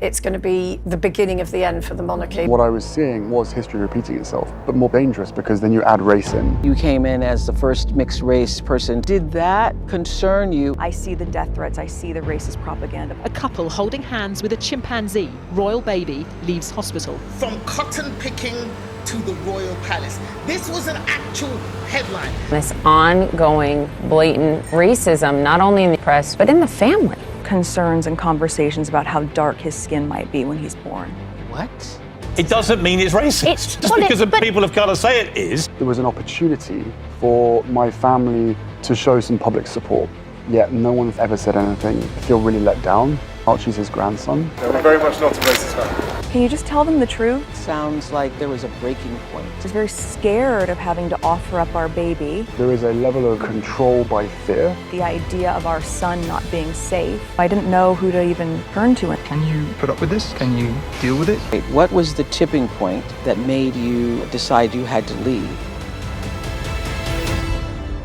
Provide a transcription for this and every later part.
It's going to be the beginning of the end for the monarchy. What I was seeing was history repeating itself, but more dangerous because then you add race in. You came in as the first mixed race person. Did that concern you? I see the death threats, I see the racist propaganda. A couple holding hands with a chimpanzee, royal baby, leaves hospital. From cotton picking to the royal palace. This was an actual headline. This ongoing, blatant racism, not only in the press, but in the family. Concerns and conversations about how dark his skin might be when he's born. What? It doesn't mean it's racist. Just because people have got to say it is. There was an opportunity for my family to show some public support, yet no one's ever said anything. I feel really let down. Archie's his grandson. We're very much not a racist family. Can you just tell them the truth? Sounds like there was a breaking point. I was very scared of having to offer up our baby. There is a level of control by fear. The idea of our son not being safe. I didn't know who to even turn to. Can you put up with this? Can you deal with it? What was the tipping point that made you decide you had to leave?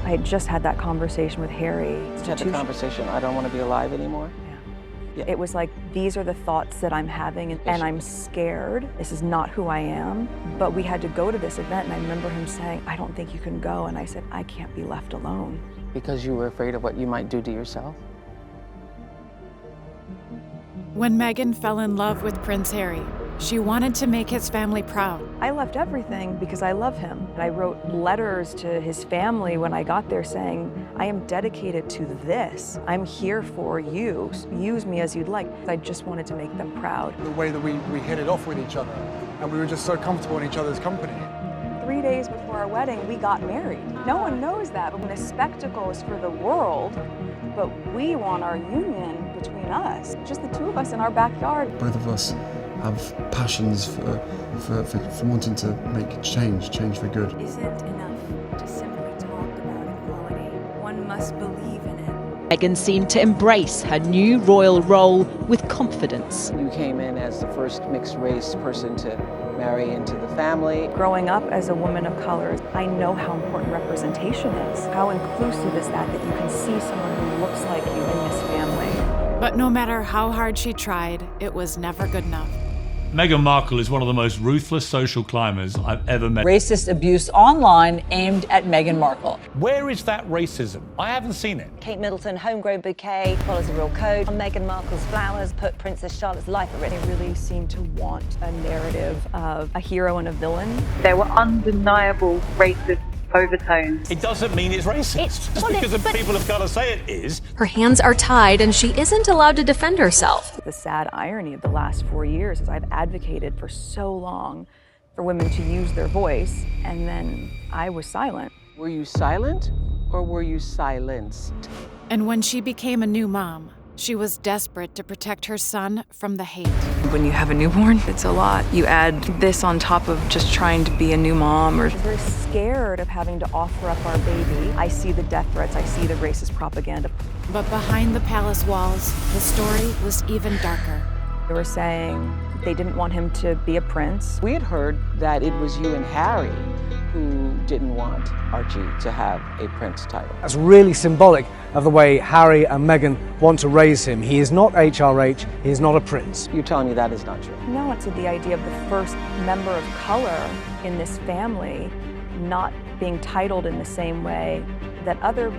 I had just had that conversation with Harry. You had the conversation, I don't want to be alive anymore? Yeah. It was like, these are the thoughts that I'm having, and I'm scared. This is not who I am. But we had to go to this event, and I remember him saying, I don't think you can go. And I said, I can't be left alone. Because you were afraid of what you might do to yourself? When Meghan fell in love with Prince Harry, she wanted to make his family proud. I left everything because I love him. And I wrote letters to his family when I got there saying, I am dedicated to this. I'm here for you. Use me as you'd like. I just wanted to make them proud. The way that we hit it off with each other, and we were just so comfortable in each other's company. 3 days before our wedding, we got married. No one knows that, but when a spectacle is for the world, but we want our union between us, just the two of us in our backyard. Both of us have passions for wanting to make change for good. Isn't enough to simply talk about equality. One must believe in it. Meghan seemed to embrace her new royal role with confidence. You came in as the first mixed race person to marry into the family. Growing up as a woman of color, I know how important representation is. How inclusive is that you can see someone who looks like you in this family. But no matter how hard she tried, it was never good enough. Meghan Markle is one of the most ruthless social climbers I've ever met. Racist abuse online aimed at Meghan Markle. Where is that racism? I haven't seen it. Kate Middleton, homegrown bouquet, follows the royal code. On Meghan Markle's flowers put Princess Charlotte's life at risk. They really seem to want a narrative of a hero and a villain. There were undeniable racist overtones. It doesn't mean it's racist. Just because people have got to say it is. Her hands are tied and she isn't allowed to defend herself. The sad irony of the last 4 years is I've advocated for so long for women to use their voice, and then I was silent. Were you silent or were you silenced? And when she became a new mom, she was desperate to protect her son from the hate. When you have a newborn, it's a lot. You add this on top of just trying to be a new mom. I was very scared of having to offer up our baby. I see the death threats, I see the racist propaganda. But behind the palace walls, the story was even darker. They were saying they didn't want him to be a prince. We had heard that it was you and Harry who didn't want Archie to have a prince title. That's really symbolic of the way Harry and Meghan want to raise him. He is not HRH, he is not a prince. You're telling me that is not true? No, it's the idea of the first member of color in this family not being titled in the same way that other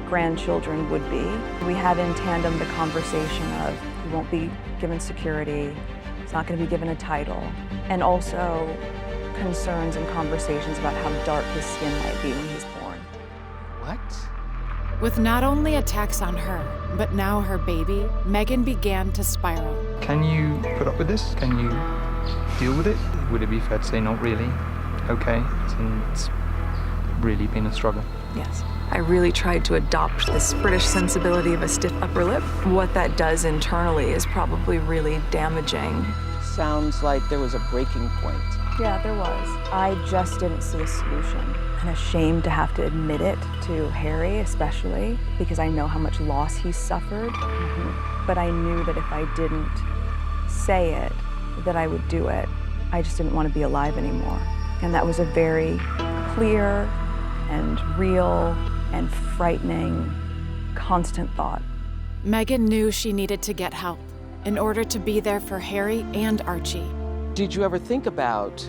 grandchildren would be. We had in tandem the conversation of he won't be given security, he's not going to be given a title, and also concerns and conversations about how dark his skin might be when he's born. What? With not only attacks on her, but now her baby, Meghan began to spiral. Can you put up with this? Can you deal with it? Would it be fair to say not really? Okay, it's really been a struggle. Yes. I really tried to adopt this British sensibility of a stiff upper lip. What that does internally is probably really damaging. Sounds like there was a breaking point. Yeah, there was. I just didn't see a solution. I'm ashamed to have to admit it to Harry, especially, because I know how much loss he's suffered. But I knew that if I didn't say it, that I would do it. I just didn't want to be alive anymore. And that was a very clear and real and frightening, constant thought. Meghan knew she needed to get help. in order to be there for Harry and Archie. Did you ever think about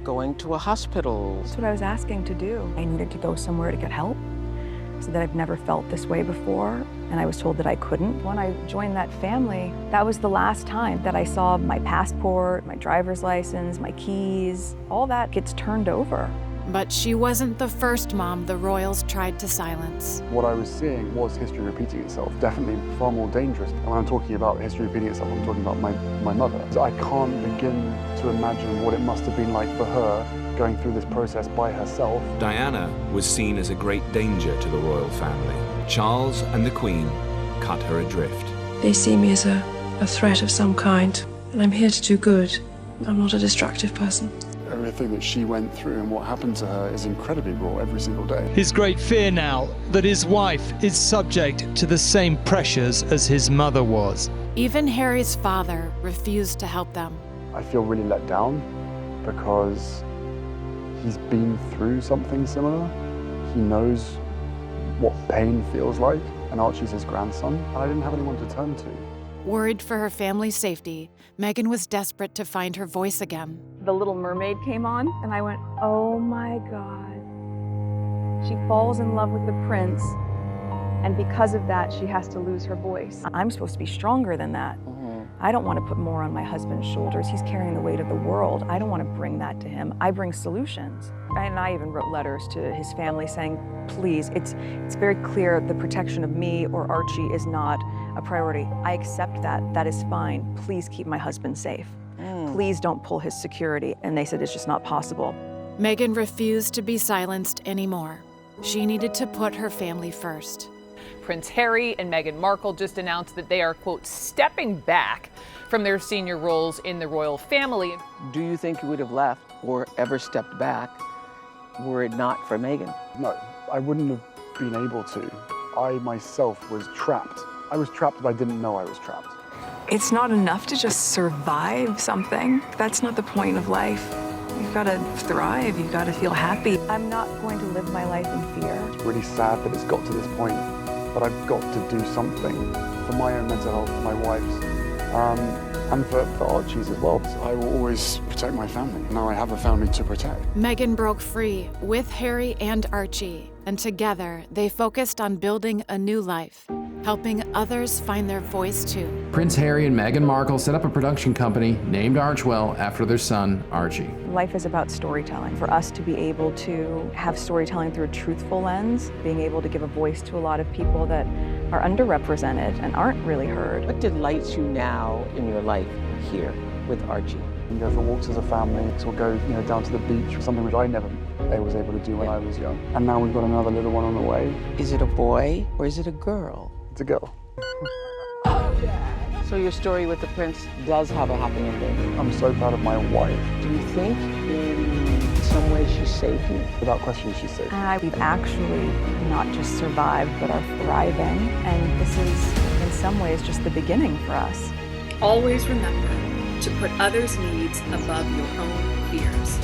going to a hospital? That's what I was asking to do. I needed to go somewhere to get help, so that I've never felt this way before, and I was told that I couldn't. When I joined that family, that was the last time that I saw my passport, my driver's license, my keys. All that gets turned over. But she wasn't the first mom the royals tried to silence. What I was seeing was history repeating itself, definitely far more dangerous. And when I'm talking about history repeating itself, I'm talking about my mother. So I can't begin to imagine what it must have been like for her going through this process by herself. Diana was seen as a great danger to the royal family. Charles and the Queen cut her adrift. They see me as a threat of some kind, and I'm here to do good. I'm not a destructive person. Everything that she went through and what happened to her is incredibly raw every single day. His great fear now that his wife is subject to the same pressures as his mother was. Even Harry's father refused to help them. I feel really let down because he's been through something similar. He knows what pain feels like, and Archie's his grandson. I didn't have anyone to turn to. Worried for her family's safety, Meghan was desperate to find her voice again. The Little Mermaid came on, and I went, oh my God. She falls in love with the prince, and because of that, she has to lose her voice. I'm supposed to be stronger than that. I don't want to put more on my husband's shoulders. He's carrying the weight of the world. I don't want to bring that to him. I bring solutions. And I even wrote letters to his family saying, please, it's very clear the protection of me or Archie is not a priority. I accept that. That is fine. Please keep my husband safe. Please don't pull his security. And they said it's just not possible. Meghan refused to be silenced anymore. She needed to put her family first. Prince Harry and Meghan Markle just announced that they are, quote, stepping back from their senior roles in the royal family. Do you think you would have left or ever stepped back were it not for Meghan? No, I wouldn't have been able to. I myself was trapped. I was trapped, but I didn't know I was trapped. It's not enough to just survive something. That's not the point of life. You've got to thrive. You've got to feel happy. I'm not going to live my life in fear. It's really sad that it's got to this point, but I've got to do something for my own mental health, for my wife's, and for Archie's as well. I will always protect my family. Now I have a family to protect. Meghan broke free with Harry and Archie, and together they focused on building a new life, helping others find their voice too. Prince Harry and Meghan Markle set up a production company named Archwell after their son, Archie. Life is about storytelling. For us to be able to have storytelling through a truthful lens, being able to give a voice to a lot of people that are underrepresented and aren't really heard. What delights you now in your life here with Archie? We go for walks as a family, so we'll go down to the beach, something which I never was able to do when I was young. And now we've got another little one on the way. Is it a boy or is it a girl? It's a girl. So your story with the prince does have a happy ending. I'm so proud of my wife. Do you think in some way she saved you? Without question, she saved me. We've actually not just survived, but are thriving. And this is, in some ways, just the beginning for us. Always remember to put others' needs above your own fears.